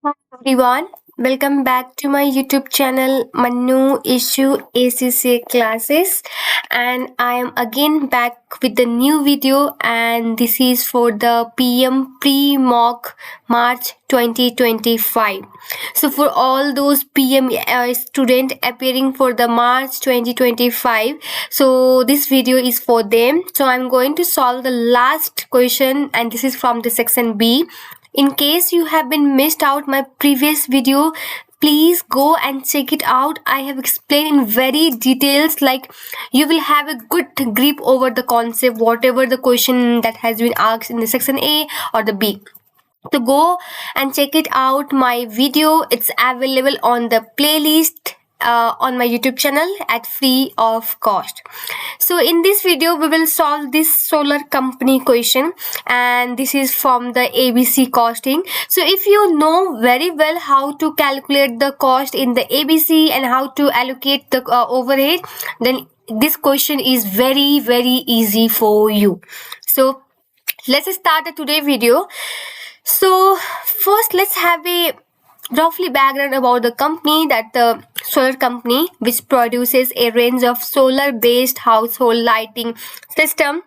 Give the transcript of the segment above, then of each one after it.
Hi everyone, welcome back to my YouTube channel Manuishu ACCA classes, and I am again back with the new video, and this is for the PM pre-mock March 2025. So for all those PM student appearing for the March 2025, so this video is for them. So I'm going to solve the last question, and this is from the section B. In case you have been missed out my previous video, please go and check it out. I have explained in very details, like you will have a good grip over the concept whatever the question that has been asked in the section A or the B. So go and check it out my video. It's available on the playlist on my YouTube channel at free of cost. So in this video we will solve this solar company question, and this is from the ABC costing. So if you know very well how to calculate the cost in the ABC and how to allocate the overhead, then this question is very easy for you. So let's start the today video. So first let's have a roughly background about the company, that the solar company which produces a range of solar based household lighting system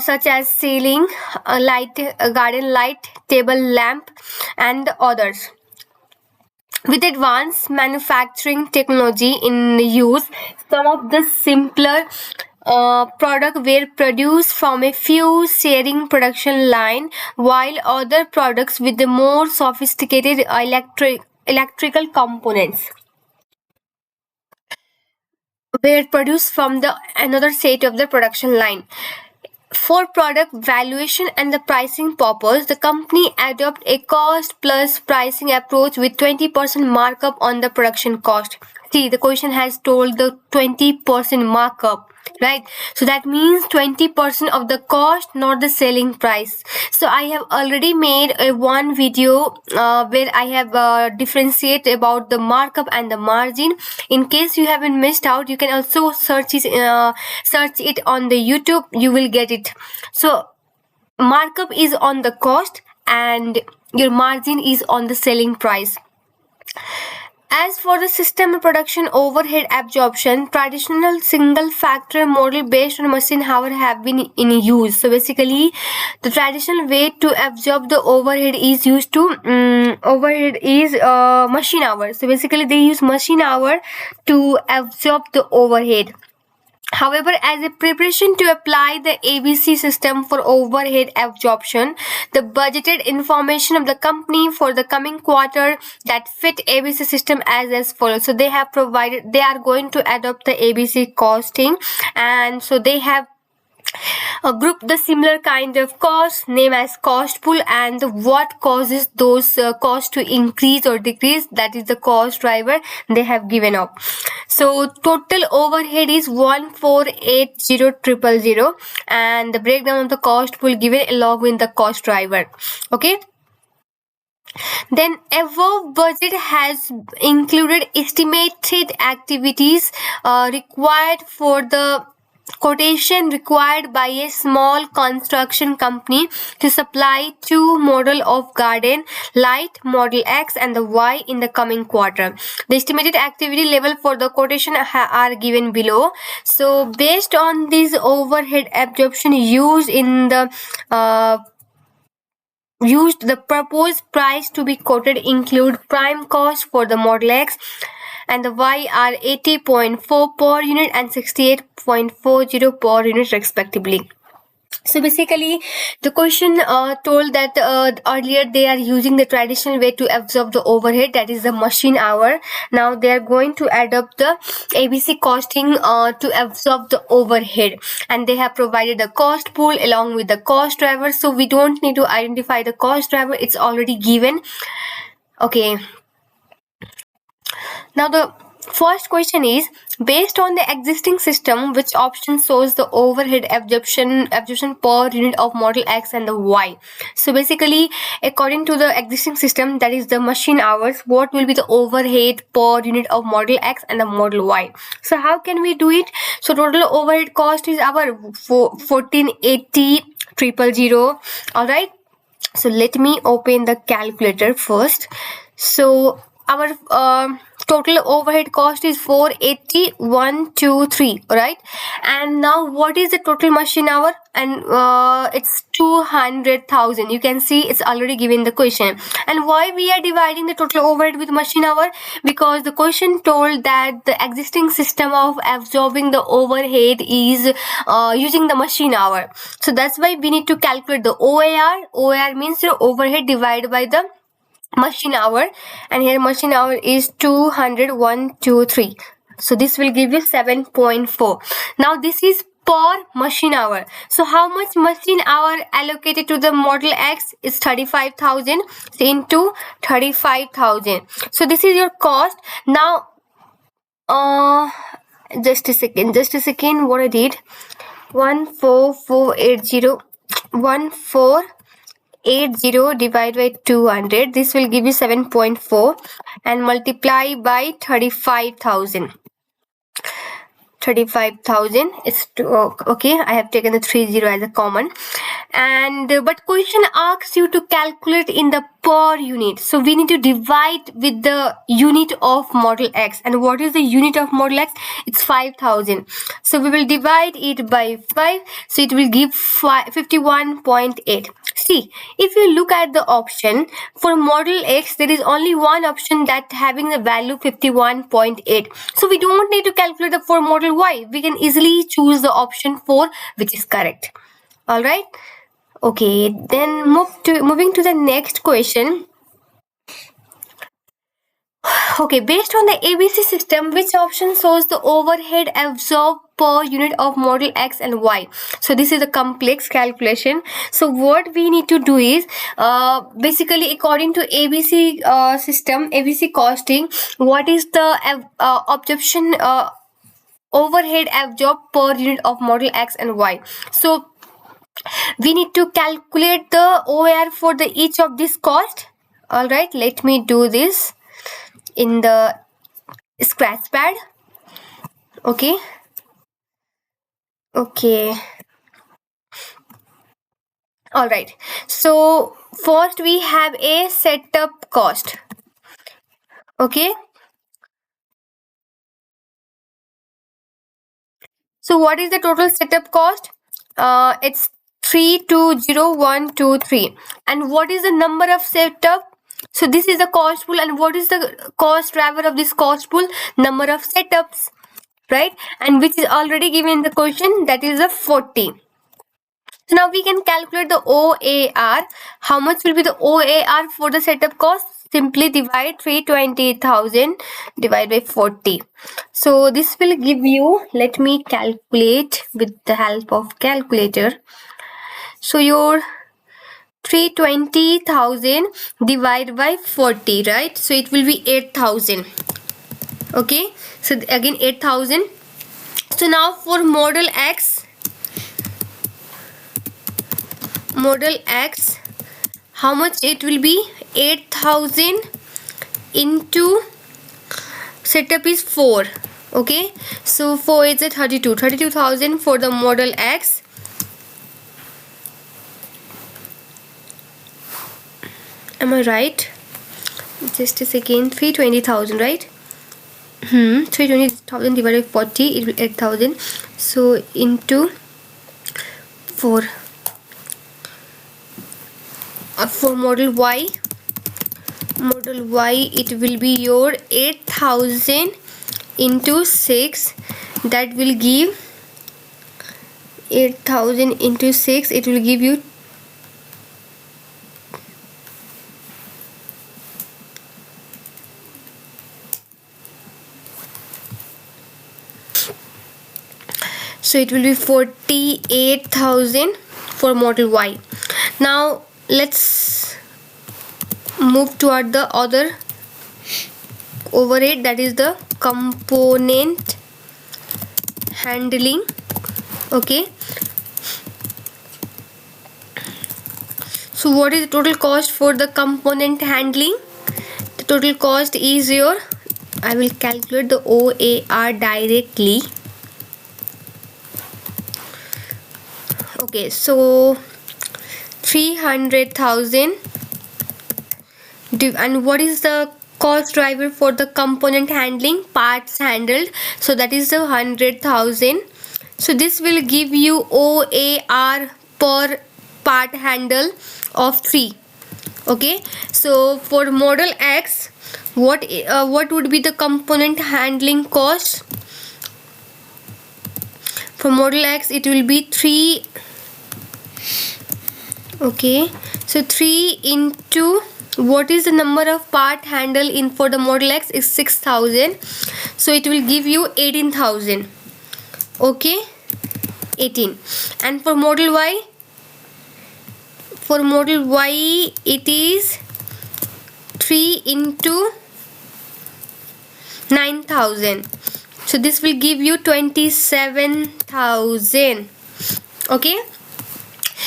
such as ceiling light, garden light, table lamp and others. With advanced manufacturing technology in use, some of the simpler products were produced from a few sharing production line, while other products with the more sophisticated electrical components were produced from the another set of the production line. For product valuation and the pricing purpose, the company adopt a cost plus pricing approach with 20% markup on the production cost. See, the question has told the 20% markup, right? So that means 20% of the cost, not the selling price. So I have already made a one video where I have differentiate about the markup and the margin. In case you haven't missed out, you can also search it on the YouTube. You will get it. So markup is on the cost and your margin is on the selling price. As for the system production overhead absorption, traditional single factor model based on machine hour have been in use. So basically, the traditional way to absorb the overhead is used to machine hour. So basically, they use machine hour to absorb the overhead. However, as a preparation to apply the ABC system for overhead absorption, the budgeted information of the company for the coming quarter that fit ABC system as follows. So they are going to adopt the ABC costing, and so they have group the similar kind of costs name as cost pool, and what causes those costs to increase or decrease, that is the cost driver they have given up. So total overhead is 1480000, and the breakdown of the cost pool given along with the cost driver. Okay, then above budget has included estimated activities required for the quotation required by a small construction company to supply two model of garden light, model X and the Y, in the coming quarter. The estimated activity level for the quotation are given below. So based on this overhead absorption used the proposed price to be quoted include prime cost for the Model X and the Y are 80.4 per unit and 68.40 per unit respectively. So basically, the question told that earlier they are using the traditional way to absorb the overhead, that is the machine hour. Now they are going to adopt the ABC costing to absorb the overhead, and they have provided the cost pool along with the cost driver. So we don't need to identify the cost driver; it's already given. Okay. Now the first question is, based on the existing system, which option shows the overhead absorption per unit of model X and the Y? So basically, according to the existing system, that is the machine hours, what will be the overhead per unit of model X and the model Y? So how can we do it? So total overhead cost is our 1480,000. All right. So let me open the calculator first. So our total overhead cost is 480,123, right? And now what is the total machine hour? And it's 200,000. You can see it's already given the question. And why we are dividing the total overhead with machine hour? Because the question told that the existing system of absorbing the overhead is using the machine hour. So that's why we need to calculate the OAR. OAR means your overhead divided by the machine hour, and here machine hour is 200,123. So this will give you 7.4. Now this is per machine hour. So how much machine hour allocated to the Model X is 35,000 into 35,000. So this is your cost. Now just a second, what I did, 14480 divided by 200, this will give you 7.4, and multiply by 35,000 is okay. I have taken the 30 as a common, and but question asks you to calculate in the per unit, so we need to divide with the unit of Model X. And what is the unit of Model X? It's 5,000. So we will divide it by 5, so it will give 51.8. See, if you look at the option for Model X, there is only one option that having the value 51.8. So we don't need to calculate the for Model Y. We can easily choose the option 4, which is correct. All right. Okay, then moving to the next question. Okay, based on the ABC system, which option shows the overhead absorbed per unit of Model X and Y? So this is a complex calculation. So what we need to do is, basically according to ABC system, ABC costing, what is the absorption overhead absorbed per unit of Model X and Y? So we need to calculate the OAR for the each of this cost. All right, let me do this in the scratch pad. Okay. All right, so first we have a setup cost. Okay, so what is the total setup cost? It's 320123. And what is the number of setup? So this is the cost pool. And what is the cost driver of this cost pool? Number of setups, right? And which is already given in the question, that is a 40. So now we can calculate the OAR. How much will be the OAR for the setup cost? Simply divide 320,000 divided by 40. So this will give you, let me calculate with the help of calculator. So your 320,000 divided by 40, right? So it will be 8,000. Okay, so again 8,000. So now for Model X, how much it will be? 8,000 into setup is 4. Okay, so 4 is a 32,000 for the Model X. Am I right? Just a second. 320,000, right? 320,000 divided by 40, it will 8,000. So into 4. For Model Y, it will be your 8,000 into 6. That will give 8,000 into 6. It will give you 48,000 for Model Y. Now let's move toward the other overhead, that is the component handling. Okay, so what is the total cost for the component handling? The total cost is your, I will calculate the OAR directly. Okay, so 300,000. And what is the cost driver for the component handling? Parts handled, so that is the 100,000. so this will give you OAR per part handle of 3. Okay, so for model X, what would be the component handling cost? For model X it will be 3. Okay, so 3 into what is the number of part handle in for the model X is 6,000, so it will give you 18,000. Okay, 18. And for model Y, it is 3 into 9,000, so this will give you 27,000. Okay,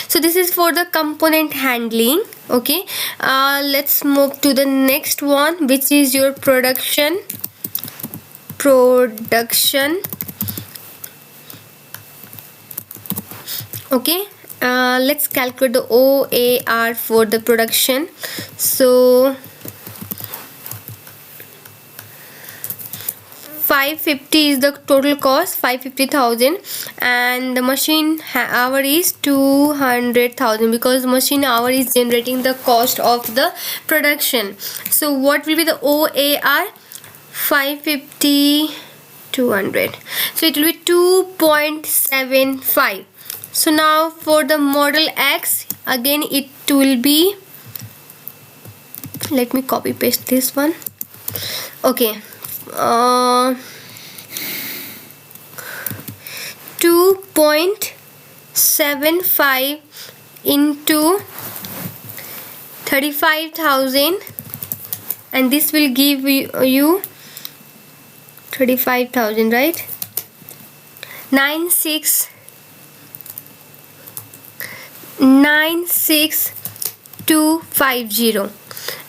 so this is for the component handling. Okay, let's move to the next one, which is your production. Okay, let's calculate the OAR for the production. So 550 is the total cost, 550,000, and the machine hour is 200,000, because machine hour is generating the cost of the production. So what will be the OAR? 550 200, so it will be 2.75. so now for the model X, again it will be, let me copy paste this one. Okay, 2.75 into 35,000, and this will give you 35,000, right? 96250.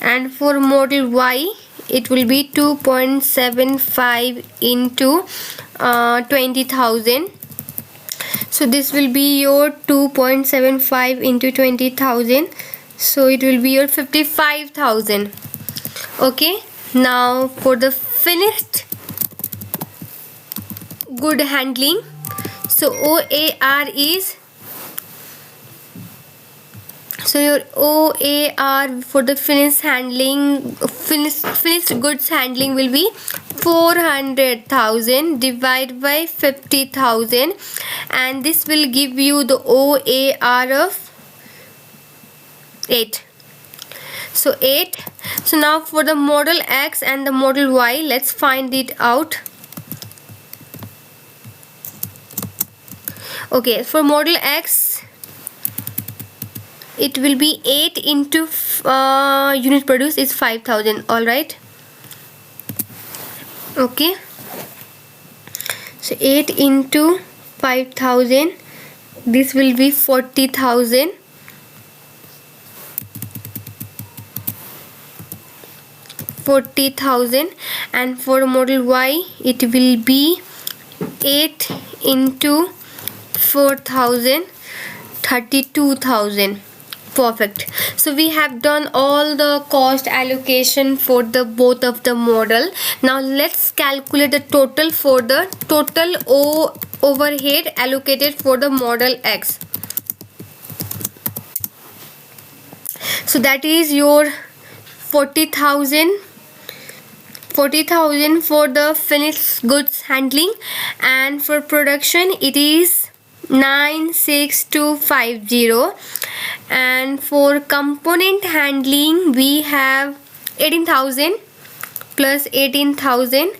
And for model Y it will be 2.75 into 20,000, so this will be your 2.75 into 20,000, so it will be your 55,000. Okay, now for the finished good handling, so OAR is, so your OAR for the finished goods handling will be 400,000 divided by 50,000, and this will give you the OAR of 8. So 8. So now for the model X and the model Y, let's find it out. Okay, for model X it will be 8 into unit produced is 5,000. all right. Okay, so 8 into 5,000, this will be 40,000. And for model Y it will be 8 into 4,000, 32,000. Perfect. So we have done all the cost allocation for the both of the model. Now let's calculate the total for the total overhead allocated for the model X. So that is your 40,000 for the finished goods handling, and for production it is 96250, and for component handling we have 18,000 plus 18,000,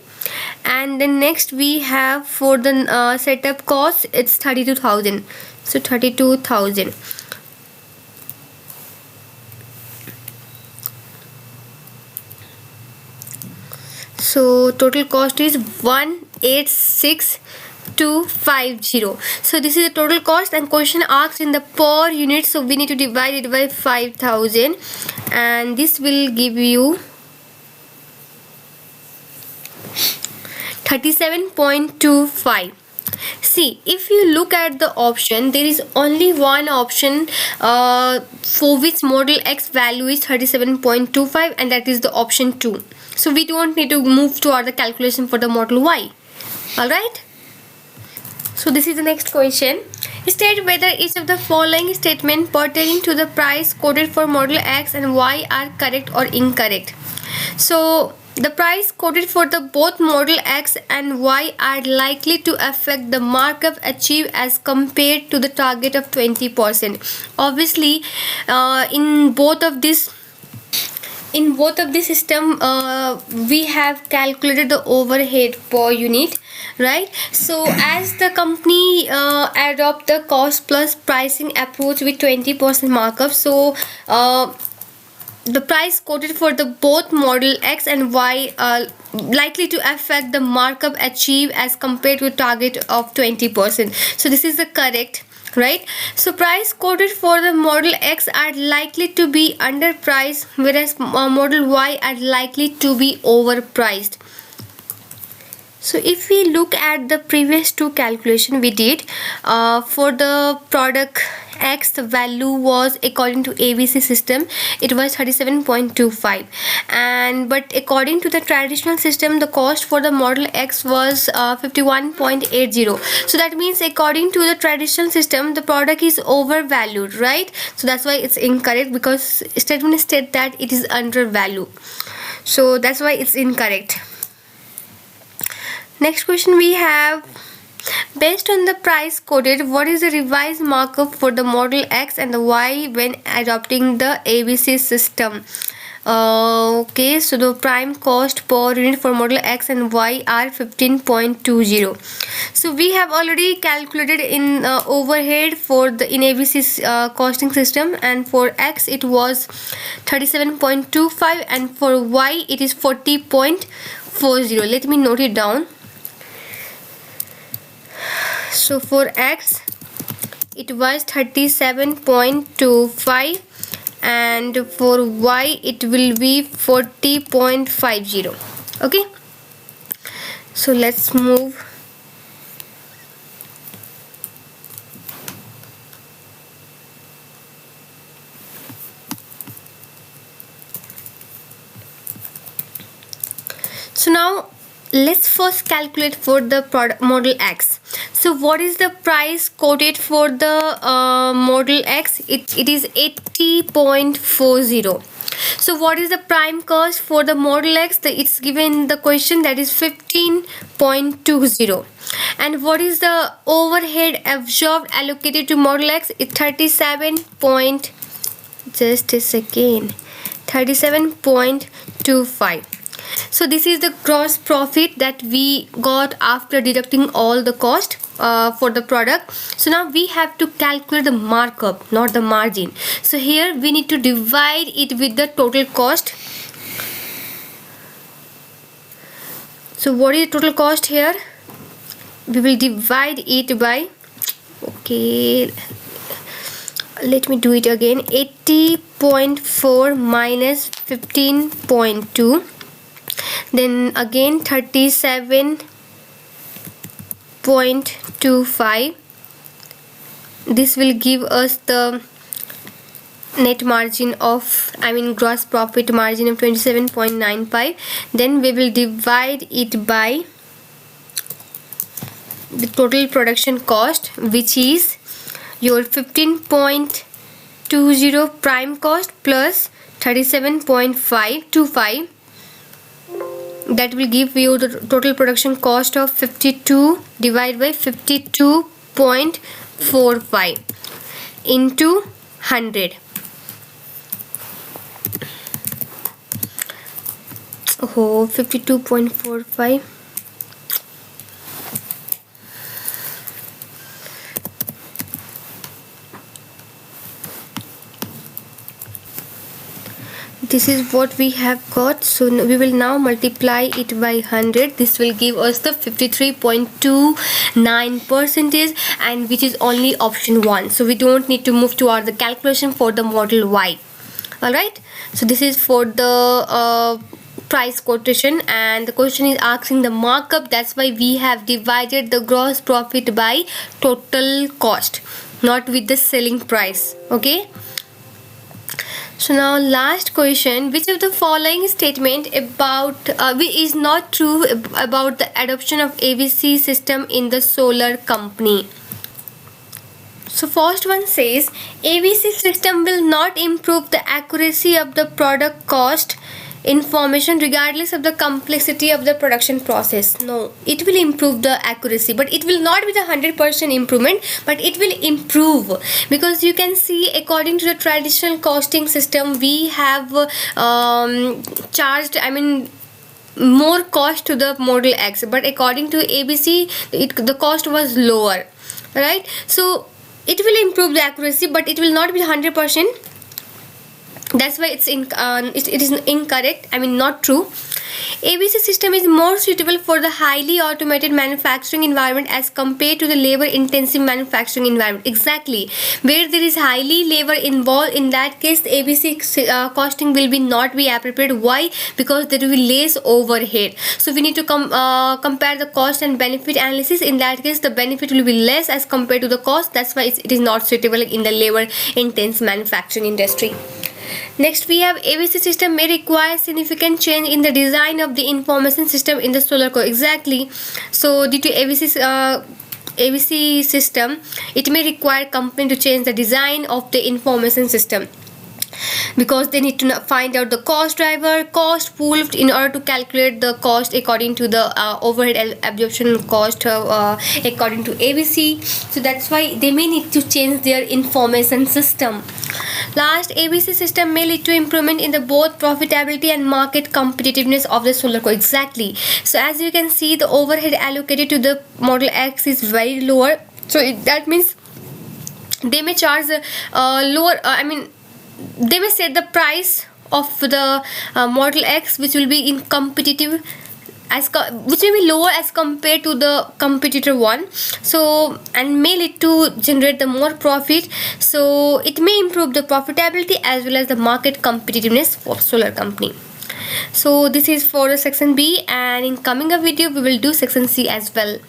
and then next we have for the setup cost it's 32,000, so 32,000. So total cost is 186,250. so this is the total cost, and question asked in the per unit, so we need to divide it by 5,000, and this will give you 37.25. See, if you look at the option, there is only one option for which model X value is 37.25, and that is the option 2. So we don't need to move toward the calculation for the model Y. Alright? So this is the next question. State whether each of the following statements pertaining to the price quoted for model X and Y are correct or incorrect. So the price quoted for the both model X and Y are likely to affect the markup achieved as compared to the target of 20%. Obviously, in both of this system, we have calculated the overhead per unit, right? So as the company adopt the cost plus pricing approach with 20% markup, so the price quoted for the both model X and Y are likely to affect the markup achieved as compared to target of 20%. So this is the correct, right? So price quoted for the model X are likely to be underpriced, whereas model Y are likely to be overpriced. So if we look at the previous two calculation we did, for the product X, the value was, according to ABC system, it was 37.25, and but according to the traditional system, the cost for the model X was 51.80. So that means according to the traditional system, the product is overvalued, right? So that's why it's incorrect, because statement state that it is undervalued. So that's why it's incorrect. Next question we have, based on the price quoted, what is the revised markup for the model X and the Y when adopting the ABC system? Okay, so the prime cost per unit for model X and Y are 15.20. So we have already calculated in overhead for the in ABC's costing system, and for X it was 37.25 and for Y it is 40.40. Let me note it down. So for X it was 37.25 and for Y it will be 40.50. Okay, so let's move. So now let's first calculate for the product model X. So what is the price quoted for the model X? It is 80.40. So what is the prime cost for the model X? It's given the question, that is 15.20. And what is the overhead absorbed allocated to model X? It's 37.25. So this is the gross profit that we got after deducting all the cost for the product. So now we have to calculate the markup, not the margin. So here we need to divide it with the total cost. So what is the total cost here? We will divide it by, okay, let me do it again, 80.4 minus 15.2. Then again 37.25. This will give us the net margin of, gross profit margin of 27.95. Then we will divide it by the total production cost, which is your 15.20 prime cost plus 37.525. That will give you the total production cost of 52 divided by 52.45 into 100. Oh, 52.45. This is what we have got. So we will now multiply it by 100. This will give us the 53.29%, and which is only option 1. So we don't need to move toward the calculation for the model Y. Alright, so this is for the price quotation, and the question is asking the markup. That's why we have divided the gross profit by total cost, not with the selling price. Okay. So now last question, which of the following statement about is not true about the adoption of ABC system in the solar company? So first one says ABC system will not improve the accuracy of the product cost information regardless of the complexity of the production process. No, it will improve the accuracy, but it will not be the 100% improvement, but it will improve, because you can see according to the traditional costing system we have charged, more cost to the Model X, but according to ABC the cost was lower, right? So it will improve the accuracy, but it will not be 100%. That's why it is incorrect, not true. ABC system is more suitable for the highly automated manufacturing environment as compared to the labor intensive manufacturing environment. Exactly, where there is highly labor involved, in that case the ABC costing will be not be appropriate. Why? Because there will be less overhead, so we need to compare the cost and benefit analysis. In that case the benefit will be less as compared to the cost. That's why it is not suitable in the labor intense manufacturing industry. Next we have ABC system may require significant change in the design of the information system in the solar core. Exactly. So due to ABC system, it may require company to change the design of the information system, because they need to find out the cost driver, cost pool, in order to calculate the cost according to the overhead absorption cost according to ABC. So that's why they may need to change their information system. Last, ABC system may lead to improvement in the both profitability and market competitiveness of the solar core. Exactly. So as you can see, the overhead allocated to the Model X is very lower. So that means they may charge lower. They may set the price of the Model X, which will be in competitive which may be lower as compared to the competitor one, so and may lead to generate the more profit. So it may improve the profitability as well as the market competitiveness for solar company. So this is for the section B, and in coming up video we will do section C as well.